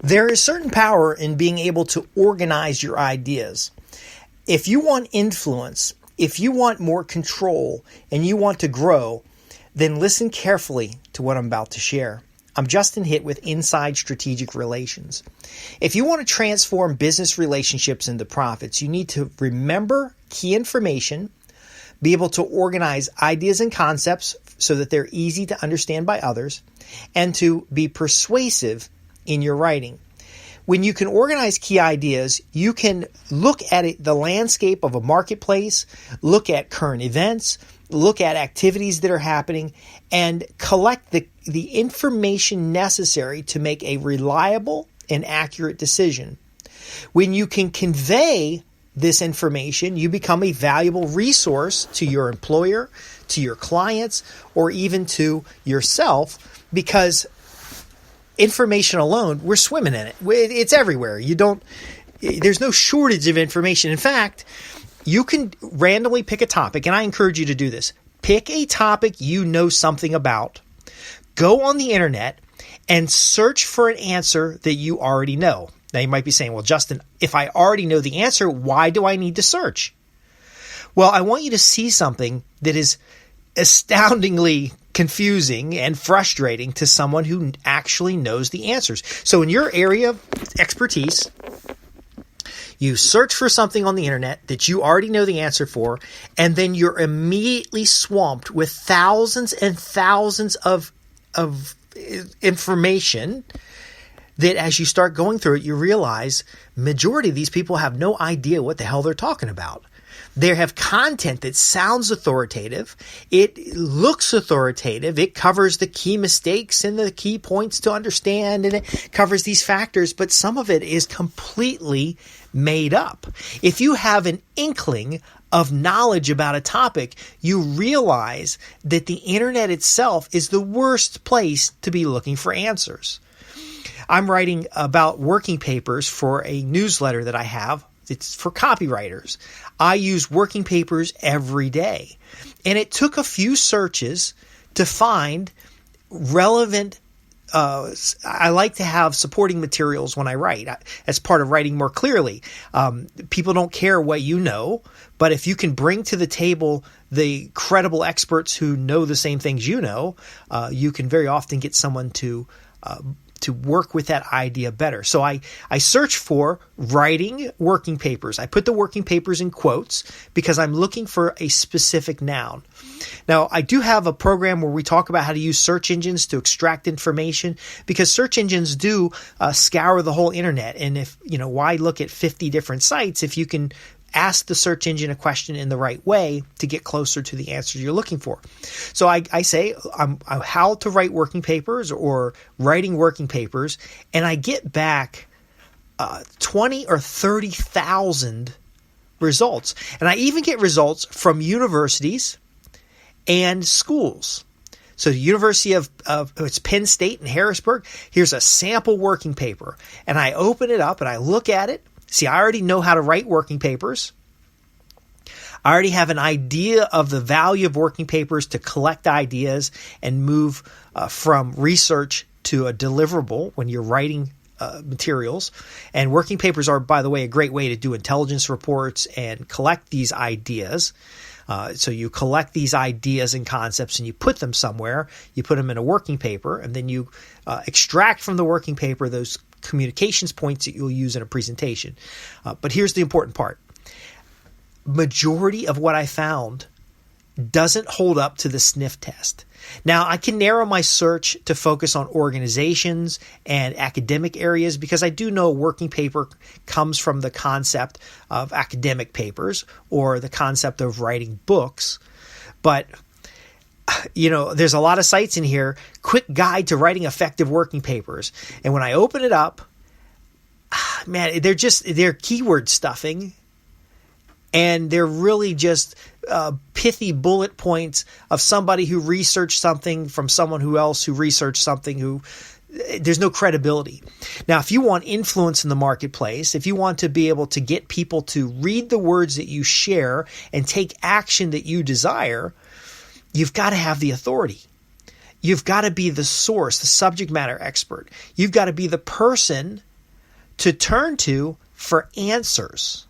There is certain power in being able to organize your ideas. If you want influence, if you want more control, and you want to grow, then listen carefully to what I'm about to share. I'm Justin Hitt with Inside Strategic Relations. If you want to transform business relationships into profits, you need to remember key information, be able to organize ideas and concepts so that they're easy to understand by others, and to be persuasive in your writing. When you can organize key ideas, you can look at the landscape of a marketplace, look at current events, look at activities that are happening, and collect the information necessary to make a reliable and accurate decision. When you can convey this information, you become a valuable resource to your employer, to your clients, or even to yourself, because information alone, we're swimming in it. It's everywhere. There's no shortage of information. In fact, you can randomly pick a topic, and I encourage you to do this. Pick a topic you know something about. Go on the internet and search for an answer that you already know. Now, you might be saying, well, Justin, if I already know the answer, why do I need to search? Well, I want you to see something that is astoundingly confusing and frustrating to someone who actually knows the answers. So in your area of expertise, you search for something on the internet that you already know the answer for, and then you're immediately swamped with thousands and thousands of information that as you start going through it, you realize majority of these people have no idea what the hell they're talking about. They have content that sounds authoritative. It looks authoritative. It covers the key mistakes and the key points to understand, and it covers these factors, but some of it is completely made up. If you have an inkling of knowledge about a topic, you realize that the internet itself is the worst place to be looking for answers. I'm writing about working papers for a newsletter that I have. It's for copywriters. I use working papers every day. And it took a few searches to find relevant. I like to have supporting materials when I write as part of writing more clearly. People don't care what you know, but if you can bring to the table the credible experts who know the same things you know, you can very often get someone to work with that idea better. So I search for writing working papers. I put the working papers in quotes because I'm looking for a specific noun. Now, I do have a program where we talk about how to use search engines to extract information, because search engines do scour the whole internet. And why look at 50 different sites if you can ask the search engine a question in the right way to get closer to the answer you're looking for. So I say how to write working papers or writing working papers, and I get back 20 or 30,000 results. And I even get results from universities and schools. So the University of it's Penn State in Harrisburg. Here's a sample working paper. And I open it up and I look at it. See, I already know how to write working papers. I already have an idea of the value of working papers to collect ideas and move from research to a deliverable when you're writing materials. And working papers are, by the way, a great way to do intelligence reports and collect these ideas. So you collect these ideas and concepts and you put them somewhere. You put them in a working paper, and then you extract from the working paper those communications points that you'll use in a presentation. But here's the important part. Majority of what I found doesn't hold up to the sniff test. Now, I can narrow my search to focus on organizations and academic areas because I do know a working paper comes from the concept of academic papers or the concept of writing books. But there's a lot of sites in here, quick guide to writing effective working papers. And when I open it up, man, they're keyword stuffing, and they're really just pithy bullet points of somebody who researched something from someone who else who researched something who there's no credibility. Now, if you want influence in the marketplace, if you want to be able to get people to read the words that you share and take action that you desire, you've got to have the authority. You've got to be the source, the subject matter expert. You've got to be the person to turn to for answers.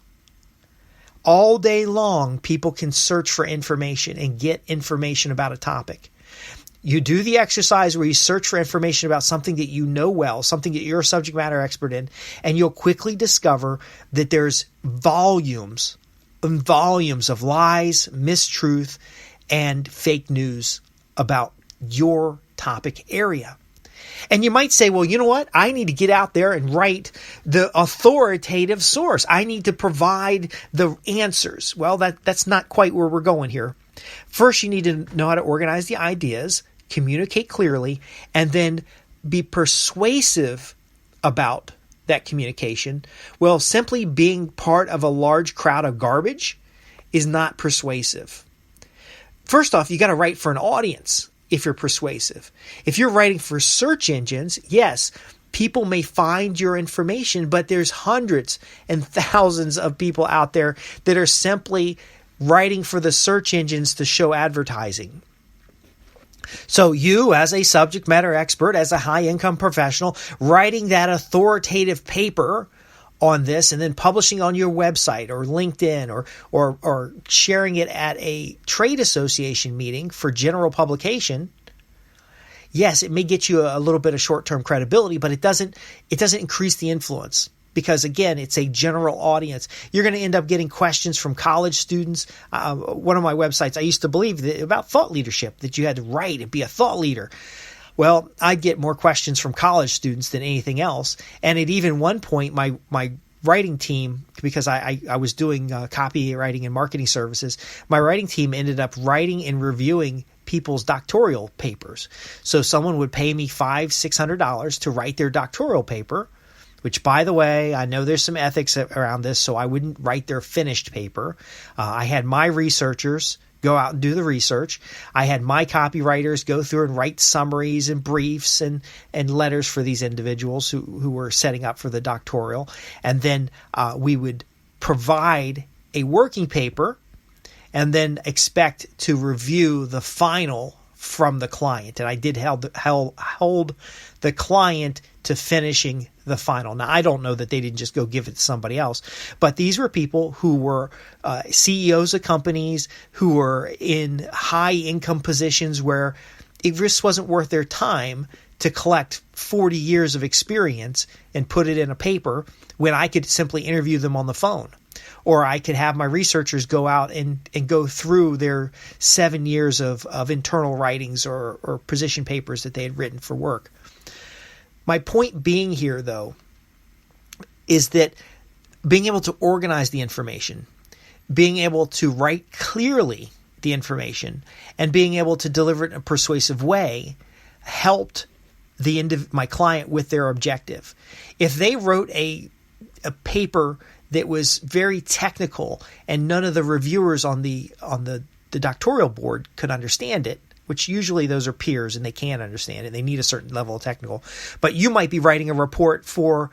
All day long, people can search for information and get information about a topic. You do the exercise where you search for information about something that you know well, something that you're a subject matter expert in, and you'll quickly discover that there's volumes and volumes of lies, mistruth, and fake news about your topic area. And you might say, well, you know what? I need to get out there and write the authoritative source. I need to provide the answers. Well, that's not quite where we're going here. First, you need to know how to organize the ideas, communicate clearly, and then be persuasive about that communication. Well, simply being part of a large crowd of garbage is not persuasive. First off, you got to write for an audience if you're persuasive. If you're writing for search engines, yes, people may find your information, but there's hundreds and thousands of people out there that are simply writing for the search engines to show advertising. So you, as a subject matter expert, as a high-income professional, writing that authoritative paper on this and then publishing on your website or LinkedIn or sharing it at a trade association meeting for general publication, yes, it may get you a little bit of short-term credibility, but it doesn't increase the influence. Because again, it's a general audience. You're going to end up getting questions from college students. One of my websites, I used to believe that about thought leadership, that you had to write and be a thought leader. Well, I get more questions from college students than anything else. And at even one point, my writing team, because I was doing copywriting and marketing services, my writing team ended up writing and reviewing people's doctoral papers. So someone would pay me $500-$600 to write their doctoral paper, which, by the way, I know there's some ethics around this, so I wouldn't write their finished paper. I had my researchers go out and do the research. I had my copywriters go through and write summaries and briefs and letters for these individuals who were setting up for the doctoral. And then we would provide a working paper and then expect to review the final from the client. And I did hold the client to finishing the final. Now, I don't know that they didn't just go give it to somebody else, but these were people who were CEOs of companies, who were in high income positions where it just wasn't worth their time to collect 40 years of experience and put it in a paper when I could simply interview them on the phone. Or I could have my researchers go out and go through their 7 years of internal writings or position papers that they had written for work. My point being here, though, is that being able to organize the information, being able to write clearly the information, and being able to deliver it in a persuasive way helped my client with their objective. If they wrote a paper that was very technical and none of the reviewers on the doctoral board could understand it, which usually those are peers and they can't understand it. They need a certain level of technical. But you might be writing a report for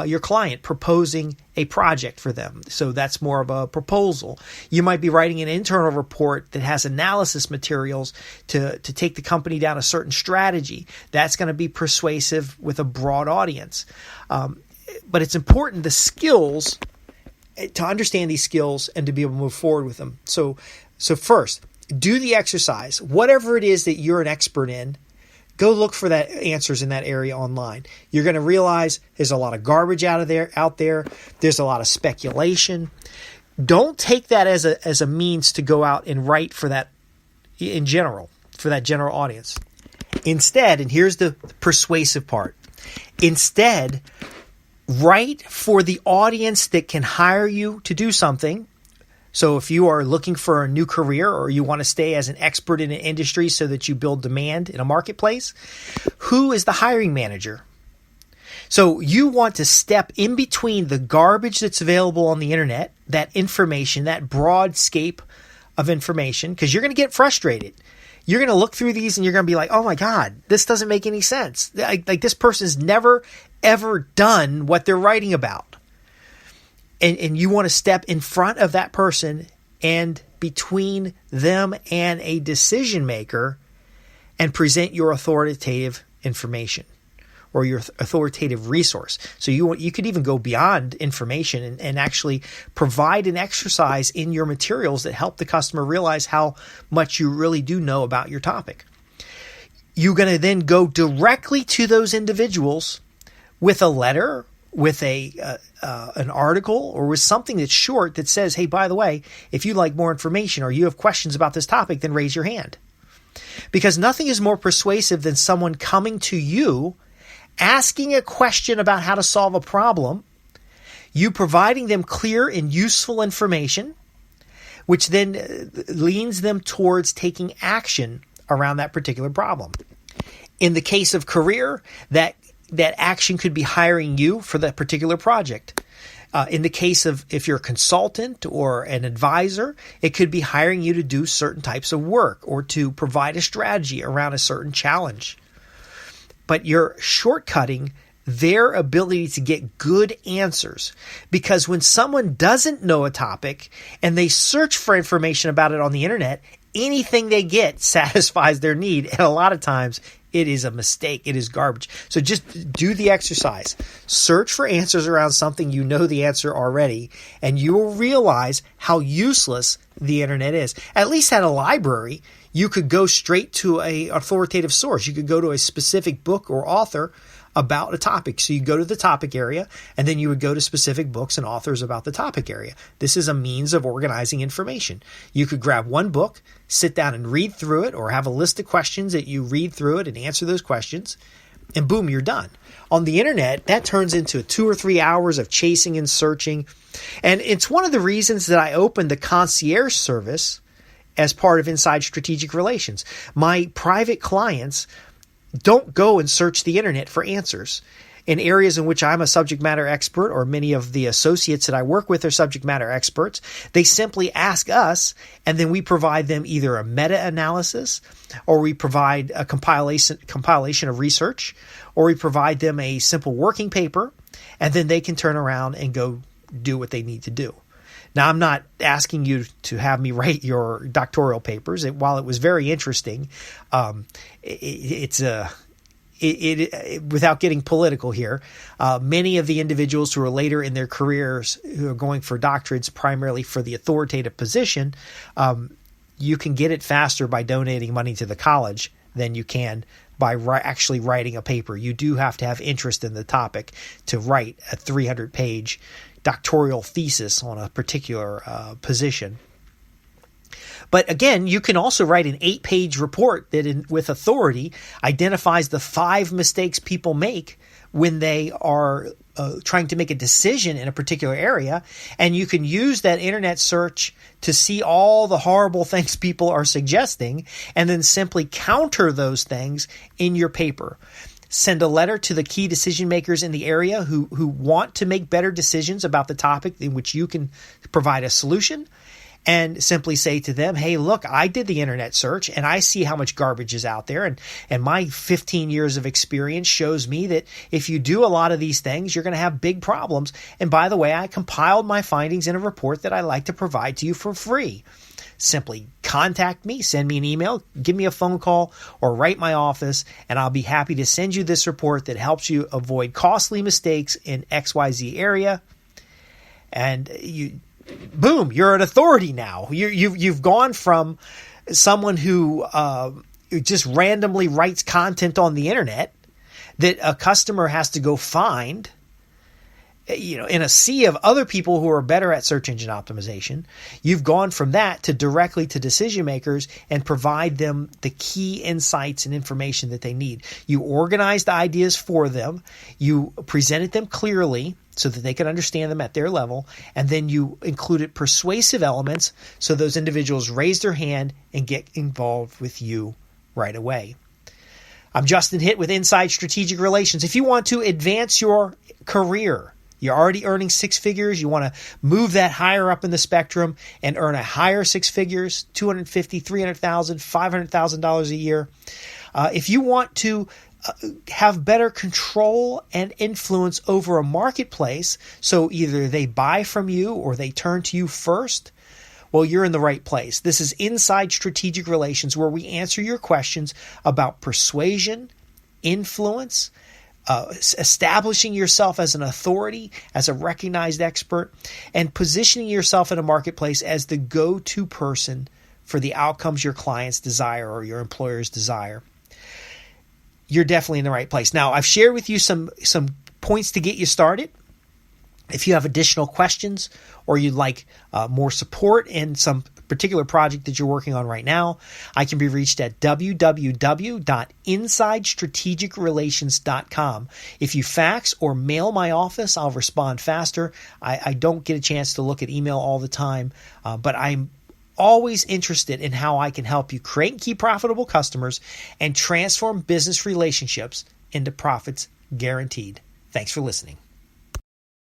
your client, proposing a project for them. So that's more of a proposal. You might be writing an internal report that has analysis materials to take the company down a certain strategy. That's going to be persuasive with a broad audience. But it's important, the skills, to understand these skills and to be able to move forward with them. So first, do the exercise. Whatever it is that you're an expert in, go look for that answers in that area online. You're going to realize there's a lot of garbage out there. There's a lot of speculation. Don't take that as a means to go out and write for that in general, for that general audience. Instead, and here's the persuasive part, instead, write for the audience that can hire you to do something. So if you are looking for a new career or you want to stay as an expert in an industry so that you build demand in a marketplace, who is the hiring manager? So you want to step in between the garbage that's available on the internet, that information, that broad scape of information, because you're going to get frustrated. You're going to look through these and you're going to be like, oh my God, this doesn't make any sense. Like this person's never, ever done what they're writing about. And you want to step in front of that person and between them and a decision maker and present your authoritative information. or your authoritative resource. So you could even go beyond information and actually provide an exercise in your materials that help the customer realize how much you really do know about your topic. You're going to then go directly to those individuals with a letter, with an article, or with something that's short that says, hey, by the way, if you'd like more information or you have questions about this topic, then raise your hand. Because nothing is more persuasive than someone coming to you, asking a question about how to solve a problem, you providing them clear and useful information, which then leans them towards taking action around that particular problem. In the case of career, that action could be hiring you for that particular project. In the case of if you're a consultant or an advisor, it could be hiring you to do certain types of work or to provide a strategy around a certain challenge. But you're shortcutting their ability to get good answers, because when someone doesn't know a topic and they search for information about it on the internet, anything they get satisfies their need. And a lot of times it is a mistake. It is garbage. So just do the exercise. Search for answers around something you know the answer already, and you will realize how useless the internet is. At least at a library, you could go straight to an authoritative source. You could go to a specific book or author about a topic. So you go to the topic area, and then you would go to specific books and authors about the topic area. This is a means of organizing information. You could grab one book, sit down and read through it, or have a list of questions that you read through it and answer those questions, and boom, you're done. On the internet, that turns into 2 or 3 hours of chasing and searching. And it's one of the reasons that I opened the concierge service as part of Inside Strategic Relations. My private clients don't go and search the internet for answers. In areas in which I'm a subject matter expert, or many of the associates that I work with are subject matter experts, they simply ask us, and then we provide them either a meta-analysis, or we provide a compilation of research, or we provide them a simple working paper, and then they can turn around and go do what they need to do. Now, I'm not asking you to have me write your doctoral papers. While it was very interesting, without getting political here, many of the individuals who are later in their careers who are going for doctorates primarily for the authoritative position, you can get it faster by donating money to the college than you can by actually writing a paper. You do have to have interest in the topic to write a 300-page doctoral thesis on a particular position. But again, you can also write an 8-page report that with authority identifies the 5 mistakes people make when they are trying to make a decision in a particular area. And you can use that internet search to see all the horrible things people are suggesting and then simply counter those things in your paper. Send a letter to the key decision makers in the area who want to make better decisions about the topic in which you can provide a solution, and simply say to them, hey, look, I did the internet search and I see how much garbage is out there. And my 15 years of experience shows me that if you do a lot of these things, you're going to have big problems. And by the way, I compiled my findings in a report that I like to provide to you for free. Simply contact me, send me an email, give me a phone call, or write my office, and I'll be happy to send you this report that helps you avoid costly mistakes in XYZ area. And boom, you're an authority now. You've gone from someone who just randomly writes content on the internet that a customer has to go find, in a sea of other people who are better at search engine optimization. You've gone from that to directly to decision makers and provide them the key insights and information that they need. You organized the ideas for them. You presented them clearly so that they can understand them at their level. And then you included persuasive elements so those individuals raise their hand and get involved with you right away. I'm Justin Hitt with Inside Strategic Relations. If you want to advance your career, you're already earning 6 figures. You want to move that higher up in the spectrum and earn a higher 6 figures, $250,000, $300,000, $500,000 a year. If you want to have better control and influence over a marketplace, so either they buy from you or they turn to you first, well, you're in the right place. This is Inside Strategic Relations, where we answer your questions about persuasion, influence, establishing yourself as an authority, as a recognized expert, and positioning yourself in a marketplace as the go-to person for the outcomes your clients desire or your employers desire, you're definitely in the right place. Now, I've shared with you some points to get you started. If you have additional questions or you'd like more support in some particular project that you're working on right now, I can be reached at www.insidestrategicrelations.com. If you fax or mail my office, I'll respond faster. I don't get a chance to look at email all the time, but I'm always interested in how I can help you create and keep profitable customers and transform business relationships into profits guaranteed. Thanks for listening.